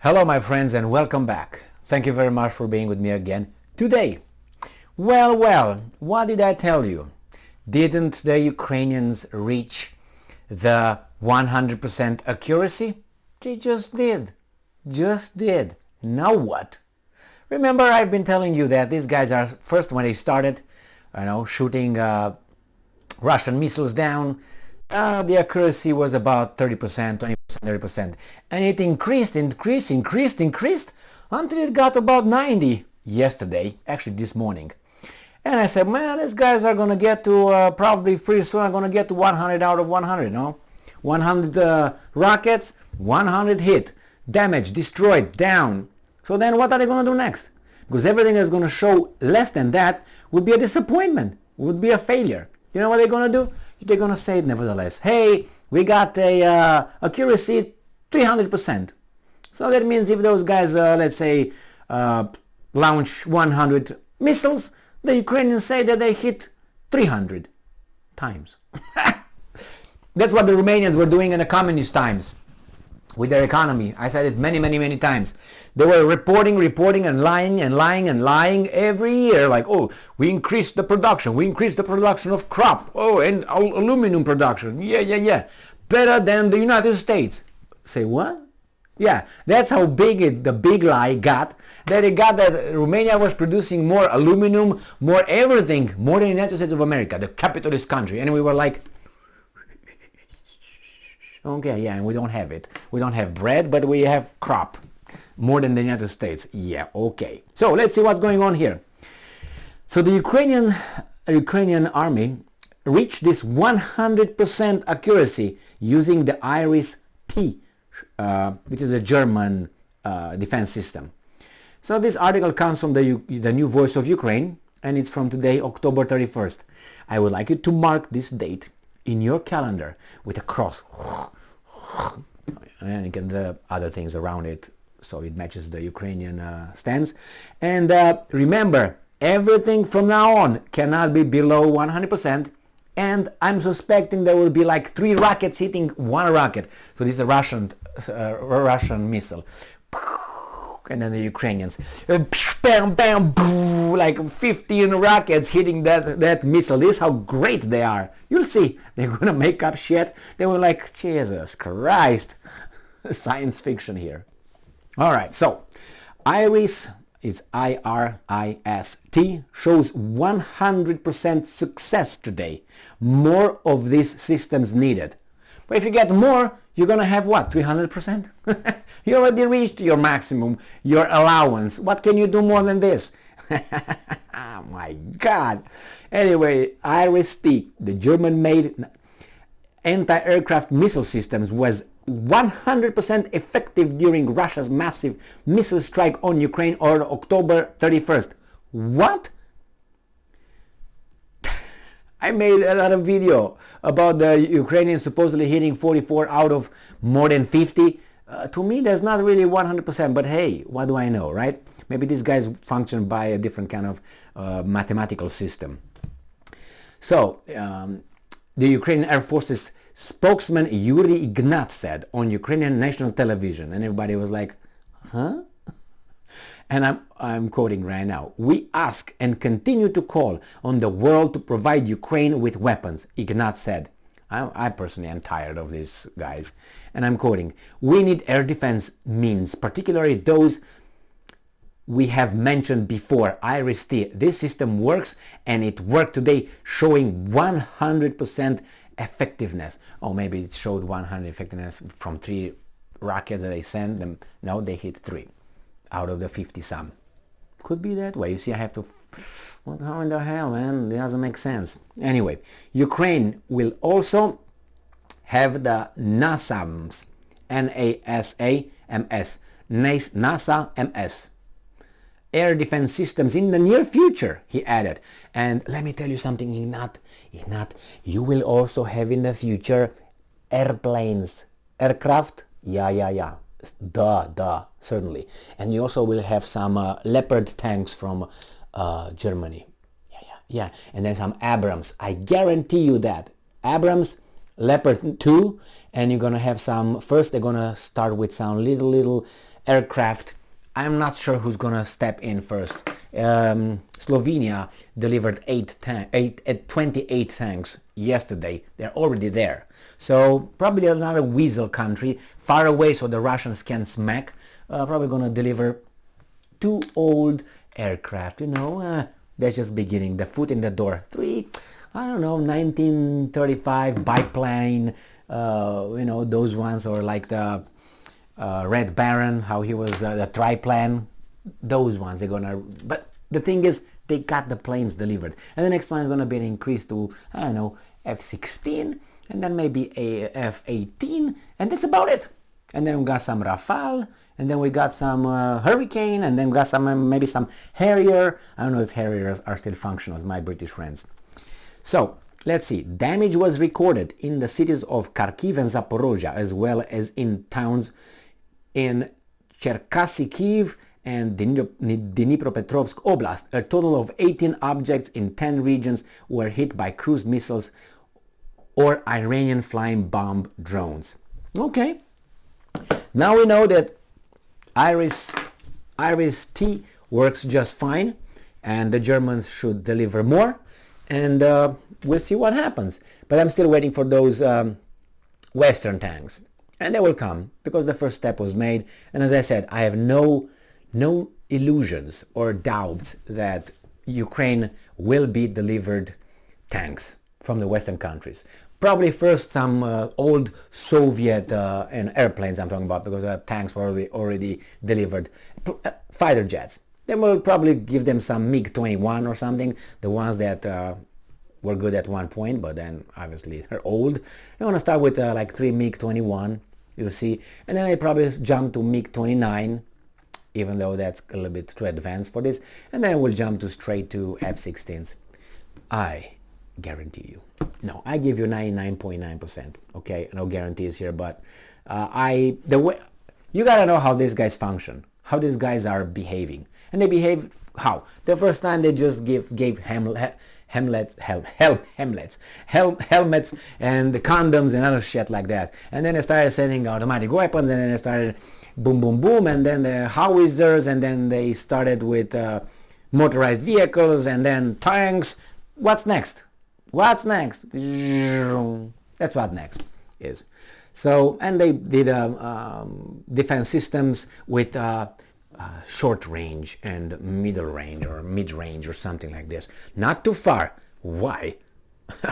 Hello my friends and welcome back. Thank you very much for being with me again today. Well, what did I tell you? Didn't the Ukrainians reach the 100% accuracy? They just did. Now what? Remember, I've been telling you that these guys are, first when they started, shooting Russian missiles down, the accuracy was about 30%, 20%, 30%. And it increased until it got about 90 yesterday, actually this morning. And I said, man, these guys are going to get to, probably pretty soon, are going to get to 100 out of 100, no? 100 rockets, 100 hit, damage, destroyed, down. So then what are they going to do next? Because everything that's going to show less than that would be a disappointment, would be a failure. You know what they're going to do? They're going to say nevertheless, hey, we got a accuracy 300%. So that means if those guys, let's say, launch 100 missiles, the Ukrainians say that they hit 300 times. That's what the Romanians were doing in the communist times with their economy. I said it many times. They were reporting and lying every year, like, oh, we increased the production of crop, oh, and aluminum production, yeah, better than the United States. Say what? Yeah, that's how big the big lie got, that it got that Romania was producing more aluminum, more everything, more than the United States of America, the capitalist country, and we were like, okay, yeah, and we don't have it. We don't have bread, but we have crop. More than the United States. Yeah, okay. So let's see what's going on here. So the Ukrainian army reached this 100% accuracy using the IRIS-T, which is a German defense system. So this article comes from the New Voice of Ukraine, and it's from today, October 31st. I would like you to mark this date in your calendar with a cross, and you get the other things around it so it matches the Ukrainian stance. And remember, everything from now on cannot be below 100%, and I'm suspecting there will be like 3 rockets hitting 1 rocket. So this is a Russian missile. And then the Ukrainians, bam, bam, boo, like 15 rockets hitting that missile. This is how great they are. You'll see. They're going to make up shit. They were like, Jesus Christ. Science fiction here. All right, so IRIS, is IRIST, shows 100% success today. More of these systems needed. But if you get more, you're going to have what, 300%? You already reached your maximum, your allowance. What can you do more than this? Oh my God. Anyway, IRIS-T, the German-made anti-aircraft missile systems, was 100% effective during Russia's massive missile strike on Ukraine on October 31st. What? I made another video about the Ukrainians supposedly hitting 44 out of more than 50. To me, that's not really 100%, but hey, what do I know, right? Maybe these guys function by a different kind of mathematical system. So, the Ukrainian Air Force's spokesman Yuri Ignat said on Ukrainian national television, and everybody was like, huh? And I'm quoting right now. We ask and continue to call on the world to provide Ukraine with weapons, Ignat said. I personally am tired of these guys. And I'm quoting, we need air defense means, particularly those we have mentioned before, IRIS-T. This system works, and it worked today, showing 100% effectiveness. Oh, maybe it showed 100 effectiveness from 3 rockets that they sent them. No, they hit 3 out of the 50 some. Could be that way. You see, I have to, how in the hell, man? It doesn't make sense. Anyway, Ukraine will also have the NASAMS, NASAMS, NASA-MS, air defense systems in the near future, he added. And let me tell you something, Ignat, you will also have in the future airplanes, aircraft, yeah. Duh, certainly. And you also will have some Leopard tanks from Germany. Yeah. And then some Abrams. I guarantee you that. Abrams Leopard 2, and you're gonna have some, first they're gonna start with some little aircraft. I'm not sure who's gonna step in first. Slovenia delivered 28 tanks yesterday. They're already there. So probably another weasel country, far away so the Russians can smack. Probably gonna deliver 2 old aircraft, you know. That's just beginning, the foot in the door. 3, I don't know, 1935 biplane, you know, those ones, or like the Red Baron, how he was the triplane, those ones they're gonna, but the thing is, they got the planes delivered, and the next one is gonna be increased to, I don't know, F-16, and then maybe a F-18, and that's about it. And then we got some Rafale, and then we got some Hurricane, and then we got some maybe some Harrier. I don't know if Harriers are still functional, my British friends. So let's see. Damage was recorded in the cities of Kharkiv and Zaporozhye, as well as in towns in Cherkasy, and Dnipropetrovsk Oblast. A total of 18 objects in 10 regions were hit by cruise missiles or Iranian flying bomb drones. Okay. Now we know that IRIS-T works just fine, and the Germans should deliver more, and we'll see what happens. But I'm still waiting for those Western tanks, and they will come because the first step was made. And as I said, I have no illusions or doubts that Ukraine will be delivered tanks from the Western countries. Probably first some old Soviet and airplanes I'm talking about, because tanks were already delivered. Fighter jets. They will probably give them some MiG-21 or something, the ones that were good at one point, but then obviously they're old. They're going to start with like 3 MiG-21, you'll see, and then they probably jump to MiG-29, even though that's a little bit too advanced for this, and then we'll jump to straight to F-16s. I guarantee you. No, I give you 99.9%. Okay, no guarantees here, but you gotta know how these guys function, how these guys are behaving, and they behave how. The first time they just gave helmets and the condoms and other shit like that, and then they started sending automatic weapons, and then they started boom boom boom, and then the howitzers, and then they started with motorized vehicles, and then tanks. What's next? What's next? That's what next is. So, and they did defense systems with short range and middle range or mid range or something like this. Not too far. Why?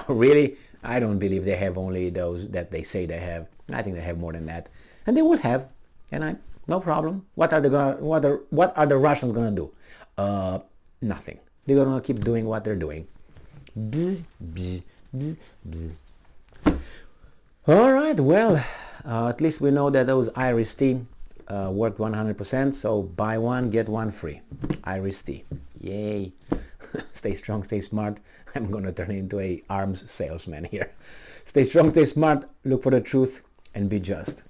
Really? I don't believe they have only those that they say they have. I think they have more than that, and they will have. And no problem. What are the Russians gonna do? Nothing. They're gonna keep doing what they're doing. Bzz, bzz, bzz, bzz. All right, well, at least we know that those IRIS-T worked 100%, so buy one, get one free. IRIS-T, yay. Stay strong, stay smart. I'm gonna turn into a arms salesman here. Stay strong, stay smart, look for the truth, and be just.